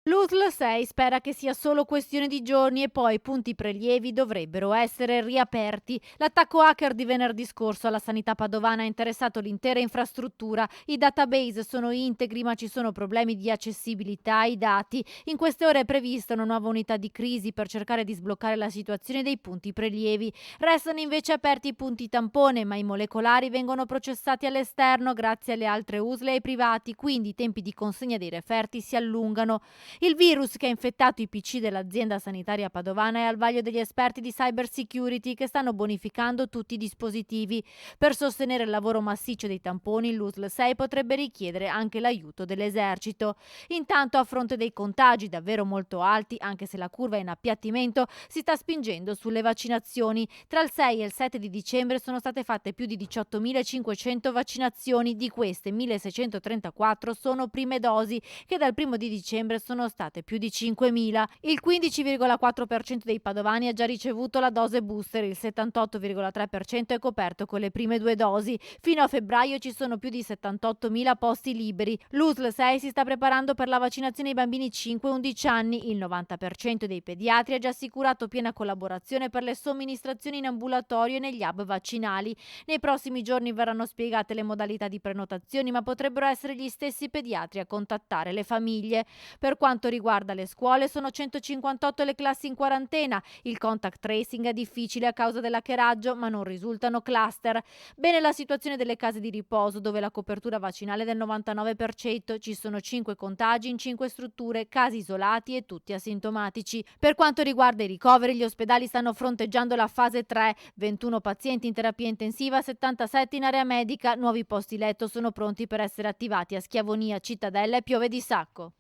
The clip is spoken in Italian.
L'USL 6 spera che sia solo questione di giorni e poi i punti prelievi dovrebbero essere riaperti. L'attacco hacker di venerdì scorso alla sanità padovana ha interessato l'intera infrastruttura. I database sono integri ma ci sono problemi di accessibilità ai dati. In queste ore è prevista una nuova unità di crisi per cercare di sbloccare la situazione dei punti prelievi. Restano invece aperti i punti tampone, ma i molecolari vengono processati all'esterno grazie alle altre USL e ai privati, quindi i tempi di consegna dei referti si allungano. Il virus che ha infettato i PC dell'azienda sanitaria padovana è al vaglio degli esperti di cyber security che stanno bonificando tutti i dispositivi. Per sostenere il lavoro massiccio dei tamponi, l'USL 6 potrebbe richiedere anche l'aiuto dell'esercito. Intanto, a fronte dei contagi davvero molto alti, anche se la curva è in appiattimento, si sta spingendo sulle vaccinazioni. Tra il 6 e il 7 di dicembre sono state fatte più di 18.500 vaccinazioni, di queste 1.634 sono prime dosi, che dal 1 di dicembre sono state più di 5.000. Il 15,4% dei padovani ha già ricevuto la dose booster, il 78,3% è coperto con le prime due dosi. Fino a febbraio ci sono più di 78.000 posti liberi. L'USL 6 si sta preparando per la vaccinazione ai bambini 5-11 anni. Il 90% dei pediatri ha già assicurato piena collaborazione per le somministrazioni in ambulatorio e negli hub vaccinali. Nei prossimi giorni verranno spiegate le modalità di prenotazioni, ma potrebbero essere gli stessi pediatri a contattare le famiglie. Per quanto riguarda le scuole, sono 158 le classi in quarantena. Il contact tracing è difficile a causa dell'hackeraggio, ma non risultano cluster. Bene la situazione delle case di riposo, dove la copertura vaccinale è del 99%. Ci sono 5 contagi in 5 strutture, casi isolati e tutti asintomatici. Per quanto riguarda i ricoveri, gli ospedali stanno fronteggiando la fase 3, 21 pazienti in terapia intensiva, 77 in area medica. Nuovi posti letto sono pronti per essere attivati a Schiavonia, Cittadella e Piove di Sacco.